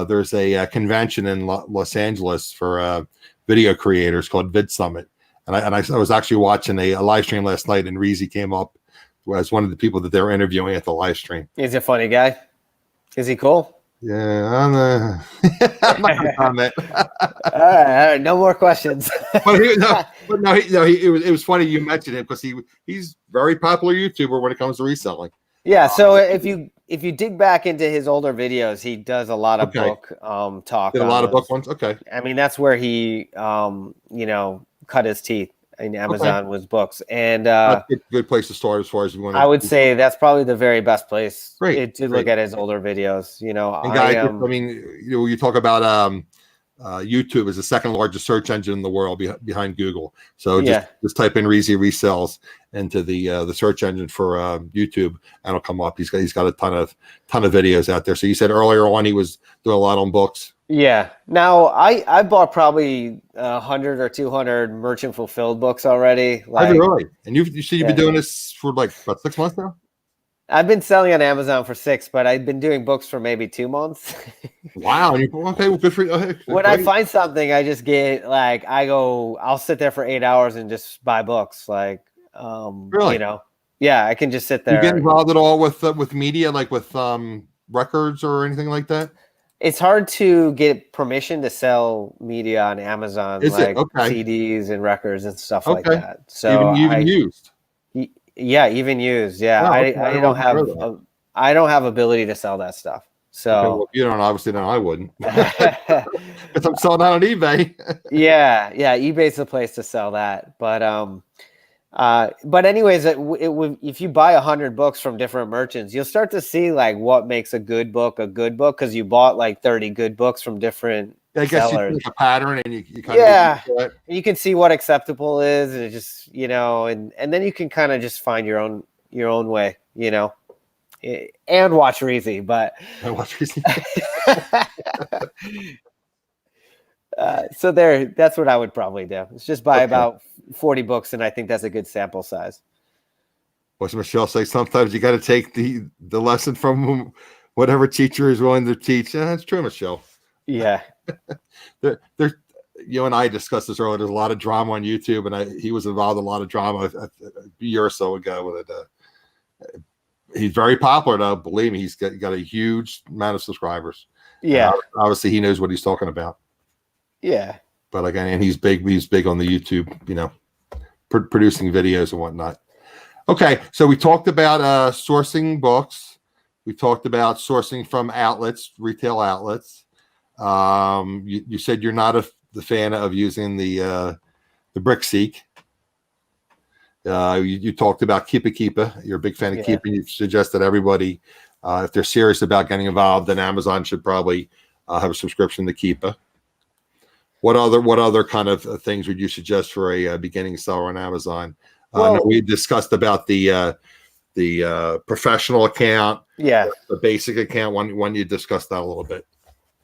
There's a convention in Los Angeles for video creators called Vid Summit, and I was actually watching a live stream last night, and Reezy came up as one of the people that they were interviewing at the live stream. He's a funny guy. Is he cool? Yeah, I'm not gonna comment. all right, no more questions. It was funny you mentioned him because he's very popular YouTuber when it comes to reselling. Yeah, so if you dig back into his older videos, he does a lot of book talk. Did a lot of book ones. Okay. I mean, that's where he cut his teeth. In Amazon was books, and that's a good place to start as far as you want. I would say that's probably the very best place to look at his older videos. You talk about YouTube is the second largest search engine in the world behind Google. So just type in Reezy Resells into the search engine for YouTube, and it'll come up. He's got a ton of videos out there. So you said earlier on he was doing a lot on books. Yeah. Now I bought probably 100 or 200 merchant fulfilled books already. Really? And you said you've been doing this for like about 6 months now? I've been selling on Amazon for 6, but I've been doing books for maybe 2 months. Wow. Okay, well, good for you. When I find something, I just get I'll sit there for 8 hours and just buy books. Really? Yeah, I can just sit there. You get involved at all with media, like with records or anything like that? It's hard to get permission to sell media on Amazon, CDs and records and stuff like that. So even used. Yeah, even used. Yeah, wow, I don't have ability to sell that stuff. So you don't, obviously, no, I wouldn't. Because I'm selling that on eBay. yeah, eBay's the place to sell that. But anyways, if you buy 100 books from different merchants, you'll start to see what makes a good book because you bought 30 good books from different sellers. You see a pattern, and you kind of you can see what acceptable is, and it just and then you can kind of just find your own way, and watch Reezy, but I watch Reezy. So that's what I would probably do. It's just buy about 40 books, and I think that's a good sample size. What's Michelle say? Sometimes you got to take the lesson from whatever teacher is willing to teach. Yeah, that's true, Michelle. Yeah. You and I discussed this earlier. There's a lot of drama on YouTube, and he was involved in a lot of drama a year or so ago with it. He's very popular, though. Believe me, he's got a huge amount of subscribers. Yeah. Obviously, he knows what he's talking about. Yeah. But again, and he's big on the YouTube, producing videos and whatnot. Okay, so we talked about sourcing books. We talked about sourcing from outlets, retail outlets. You said you're not the fan of using the BrickSeek. You talked about Keepa. You're a big fan of Keepa. You suggest that everybody, if they're serious about getting involved, then Amazon should probably have a subscription to Keepa. What other kind of things would you suggest for a beginning seller on Amazon? Well, we discussed about the professional account, the basic account. When you discussed that a little bit.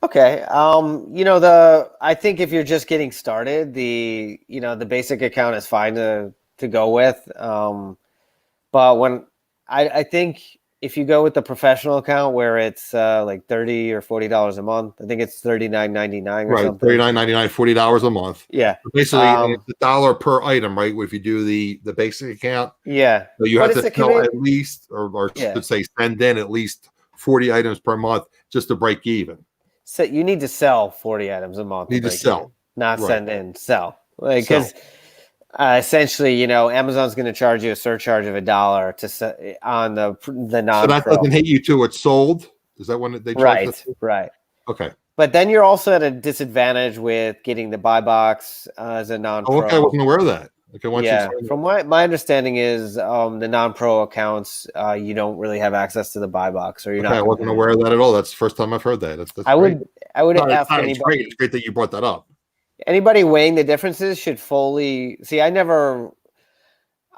Okay. I think if you're just getting started, the basic account is fine to go with. But when I think if you go with the professional account where it's like $30 or $40 a month, I think it's $39.99 or something. $39.99, $40 a month. Yeah. Basically, it's $1 per item, right? If you do the basic account. Yeah. So you have to sell at least, or should say send in at least 40 items per month just to break even. So you need to sell 40 items a month. You need to sell. Even, not send in, sell. Because essentially, Amazon's going to charge you a surcharge of $1 on the non-pro. So that doesn't hit you till it's sold? Is that when they charge? Right. Okay. But then you're also at a disadvantage with getting the buy box as a non-pro. Oh, okay, I wasn't aware of that. Okay, from my understanding is the non-pro accounts, you don't really have access to the buy box, or you're not. I wasn't aware of that at all. That's the first time I've heard that. That's I would ask anybody. It's great that you brought that up. Anybody weighing the differences should fully see. I never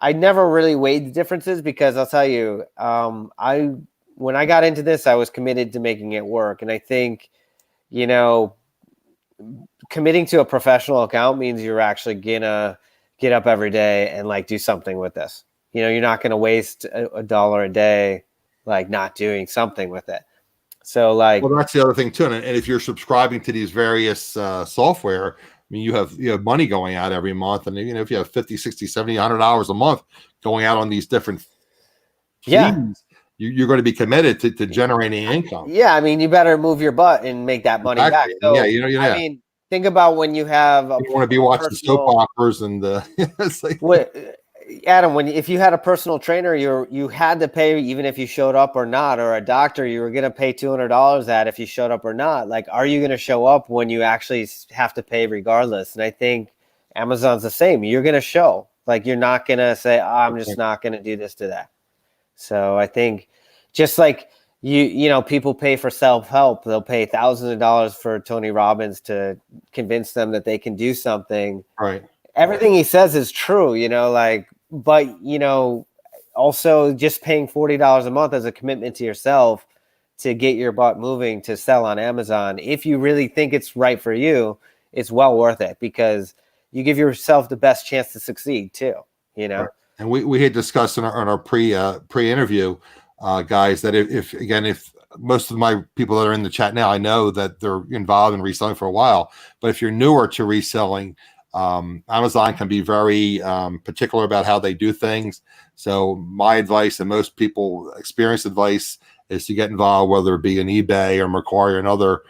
really weighed the differences because I'll tell you, when I got into this, I was committed to making it work, and I think, committing to a professional account means you're actually gonna get up every day and like do something with this. You're not gonna waste $1 a day like not doing something with it. So well, that's the other thing too. And if you're subscribing to these various software, I mean, you have money going out every month, and if you have $50, $60, $70, $100 a month going out on these different fees, you're going to be committed to generating income. Yeah, I mean, you better move your butt and make that money back. So, I mean, think about when you have you want to be watching soap operas and it's like, Adam, if you had a personal trainer, you had to pay even if you showed up or not, or a doctor, you were going to pay $200 at if you showed up or not. Like, are you going to show up when you actually have to pay regardless? And I think Amazon's the same. You're going to show. Like, you're not going to say, I'm just not going to do this to that. So I think just like people pay for self-help, they'll pay thousands of dollars for Tony Robbins to convince them that they can do something. Right. Everything he says is true, but also just paying $40 a month as a commitment to yourself to get your butt moving to sell on Amazon. If you really think it's right for you, it's well worth it because you give yourself the best chance to succeed too, Right. And we had discussed in our pre-interview, guys, that if most of my people that are in the chat now, I know that they're involved in reselling for a while, but if you're newer to reselling, Amazon can be very particular about how they do things. So my advice, and most people experienced advice, is to get involved, whether it be an eBay or Mercari or another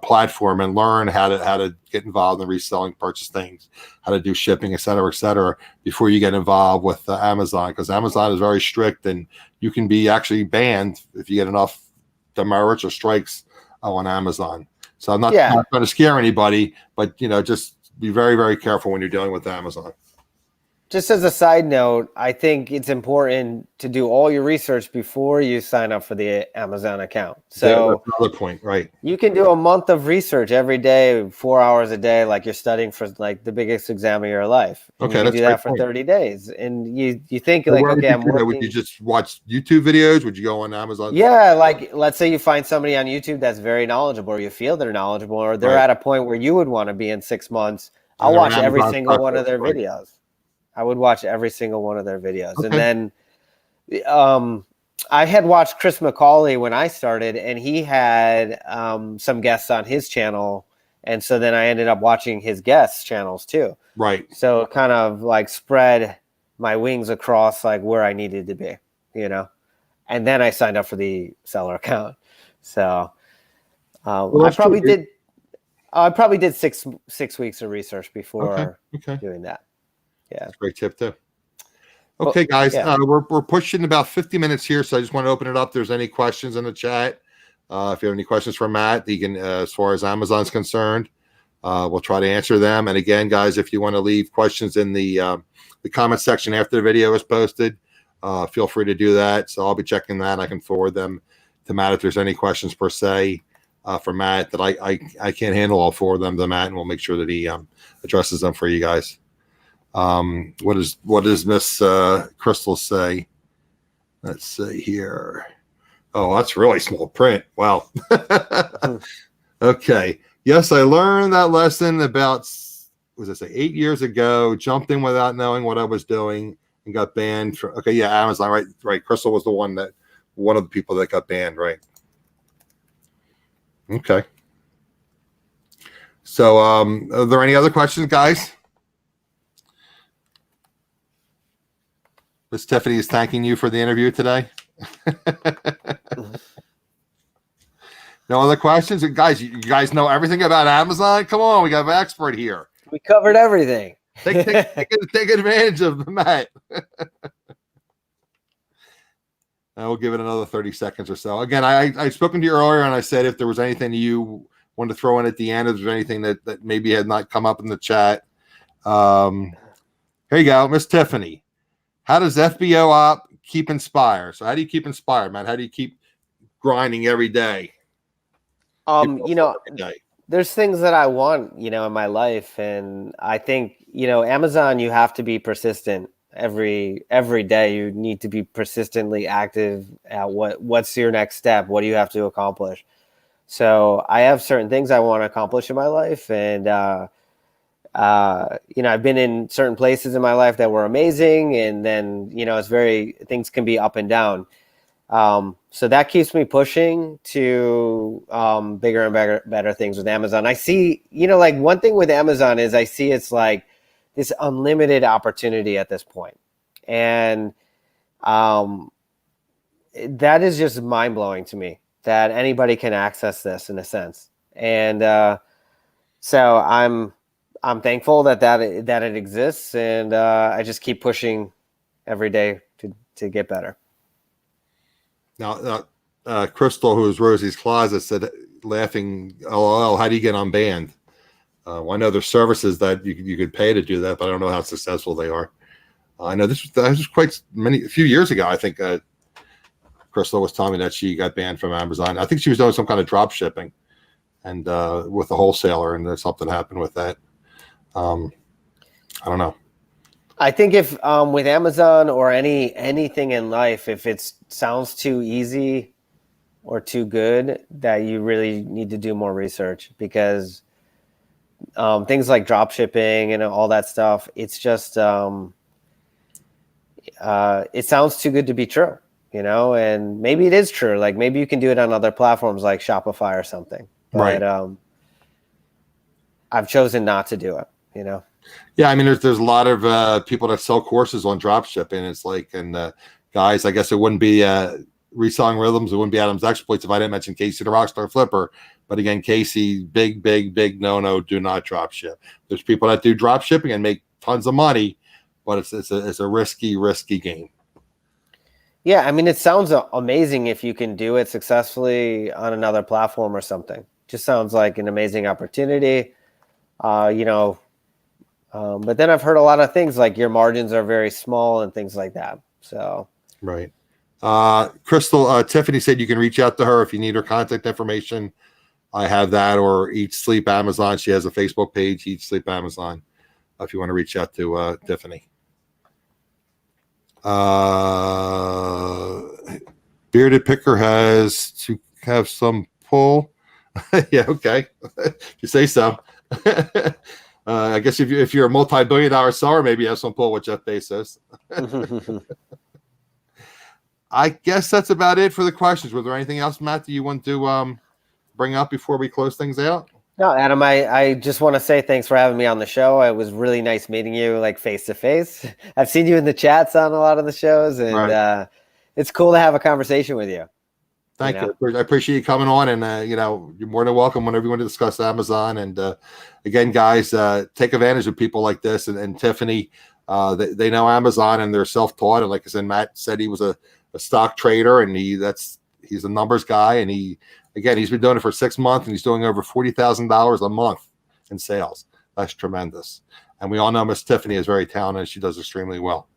platform, and learn how to get involved in reselling, purchase things, how to do shipping, et cetera, before you get involved with Amazon, because Amazon is very strict, and you can be actually banned if you get enough demerits or strikes on Amazon. So I'm not trying to scare anybody, but just be very, very careful when you're dealing with Amazon. Just as a side note, I think it's important to do all your research before you sign up for the Amazon account. So that's another point, right? You can do a month of research every day, 4 hours a day, like you're studying for like the biggest exam of your life. And okay, you can do that for 30 days, and you think like, okay, I'm working. Would you just watch YouTube videos? Would you go on Amazon? Yeah, like let's say you find somebody on YouTube that's very knowledgeable, or you feel they're knowledgeable, or they're at a point where you would want to be in 6 months. I'll watch every single one of their videos. I would watch every single one of their videos. Okay. And then I had watched Chris McCauley when I started, and he had some guests on his channel. And so then I ended up watching his guests' channels too. Right. So it kind of like spread my wings across like where I needed to be, And then I signed up for the seller account. So I probably did 6 weeks of research before doing that. Yeah. That's a great tip too. Okay, guys, we're pushing about 50 minutes here, so I just want to open it up. If there's any questions in the chat. If you have any questions for Matt, you can, as far as Amazon's concerned, we'll try to answer them. And again, guys, if you want to leave questions in the comment section after the video is posted, feel free to do that. So I'll be checking that. I can forward them to Matt if there's any questions per se for Matt that I can't handle. I'll forward them to Matt, and we'll make sure that he addresses them for you guys. What does Miss Crystal say? Let's see here. Oh, that's really small print. Wow. Okay. Yes, I learned that lesson about, was it say 8 years ago, jumped in without knowing what I was doing and got banned for, okay. Yeah. Amazon. Right. Crystal was one of the people that got banned. Right. Okay. So, are there any other questions, guys? Miss Tiffany is thanking you for the interview today. No other questions? Guys, you guys know everything about Amazon? Come on, we got an expert here. We covered everything. Take advantage of Matt. And we'll give it another 30 seconds or so. Again, I've spoken to you earlier, and I said if there was anything you wanted to throw in at the end, if there's anything that maybe had not come up in the chat. Here you go, Miss Tiffany. How does FBAop keep inspired? So how do you keep inspired, man? How do you keep grinding every day? There's things that I want, in my life. And I think, Amazon, you have to be persistent every day. You need to be persistently active at what's your next step? What do you have to accomplish? So I have certain things I want to accomplish in my life. And, I've been in certain places in my life that were amazing. And then, things can be up and down. So that keeps me pushing to bigger and better things with Amazon. I see, one thing with Amazon is I see it's like this unlimited opportunity at this point. And that is just mind blowing to me that anybody can access this in a sense. And so I'm thankful that it exists, and I just keep pushing every day to get better. Now, Crystal, who is Rosie's Closet, said, laughing, "LOL, how do you get unbanned?" Well, I know there's services that you could pay to do that, but I don't know how successful they are. I know this was a few years ago. I think Crystal was telling me that she got banned from Amazon. I think she was doing some kind of drop shipping, and with a wholesaler, and there's something happened with that. I don't know. I think if with Amazon or anything in life, if it sounds too easy or too good, that you really need to do more research, because things like drop shipping and all that stuff, it's just it sounds too good to be true, and maybe it is true. Like maybe you can do it on other platforms like Shopify or something. But right. I've chosen not to do it, Yeah, I mean, there's a lot of people that sell courses on dropshipping. It's like, and guys, I guess it wouldn't be Reselling Rhythms. It wouldn't be Adam's Exploits if I didn't mention Casey the Rockstar Flipper. But again, Casey, big no. Do not drop ship. There's people that do drop shipping and make tons of money, but it's a risky game. Yeah, I mean, it sounds amazing if you can do it successfully on another platform or something. Just sounds like an amazing opportunity, But then I've heard a lot of things like your margins are very small and things like that. So right. Crystal, Tiffany said you can reach out to her if you need her contact information. I have that, or Eat Sleep Amazon. She has a Facebook page, Eat Sleep Amazon, if you want to reach out to Tiffany. Bearded Picker has to have some pull. Yeah, okay. If you say so. I guess if you're a multi-billion-dollar seller, maybe you have some pull with Jeff Bezos. I guess that's about it for the questions. Was there anything else, Matt, that you want to bring up before we close things out? No, Adam, I just want to say thanks for having me on the show. It was really nice meeting you, like face to face. I've seen you in the chats on a lot of the shows, and right. It's cool to have a conversation with you. Thank you. I appreciate you coming on, and you're more than welcome whenever you want to discuss Amazon. And again, guys, take advantage of people like this. And Tiffany, They know Amazon and they're self-taught. And like I said, Matt said he was a stock trader, and he's a numbers guy. And he's been doing it for 6 months, and he's doing over $40,000 a month in sales. That's tremendous. And we all know Miss Tiffany is very talented. She does extremely well.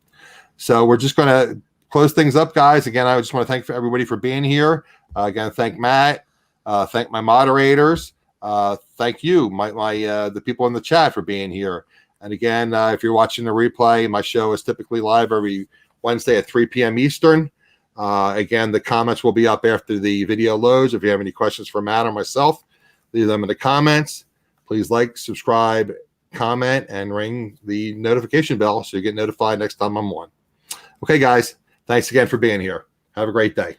So we're just going to close things up, guys. Again, I just want to thank everybody for being here. Again, thank Matt. Thank my moderators. Thank you, the people in the chat for being here. And again, if you're watching the replay, my show is typically live every Wednesday at 3 p.m. Eastern. Again, the comments will be up after the video loads. If you have any questions for Matt or myself, leave them in the comments. Please like, subscribe, comment, and ring the notification bell so you get notified next time I'm on. Okay, guys, thanks again for being here. Have a great day.